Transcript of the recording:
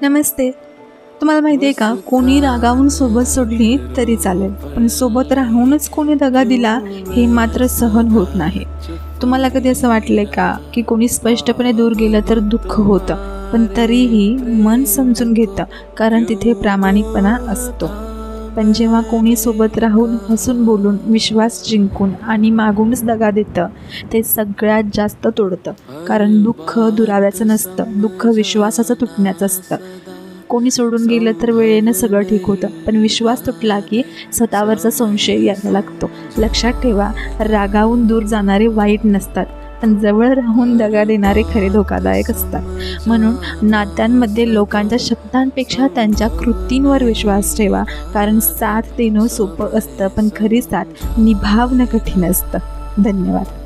नमस्ते. तुम्हाला माहिती आहे का, कोणी रागावून सोबत सोडली तरी चालेल, पण सोबत राहूनच कोणी दगा दिला हे मात्र सहन होत नाही. तुम्हाला कधी असं वाटलंय का, की कोणी स्पष्टपणे दूर गेलं तर दुःख होतं, पण तरीही मन समजून घेतं, कारण तिथे प्रामाणिकपणा असतो. पण जेव्हा कोणी सोबत राहून, हसून बोलून, विश्वास जिंकून आणि मागूनच दगा देतं, ते सगळ्यात जास्त तोडतं. कारण दुःख दुराव्याचं नसतं, दुःख विश्वासाचं तुटण्याचं असतं. कोणी सोडून गेलं तर वेळेनं सगळं ठीक होतं, पण विश्वास तुटला की स्वतःवरचा संशय यायला लागतो. लक्षात ठेवा, रागावून दूर जाणारे वाईट नसतात, पण जवळ राहून दगा देणारे खरे धोकादायक असतात. म्हणून नात्यांमध्ये लोकांच्या शब्दांपेक्षा त्यांच्या कृतींवर विश्वास ठेवा, कारण साथ देणं सोपं असतं, पण खरी साथ निभावणं कठीण असतं. धन्यवाद.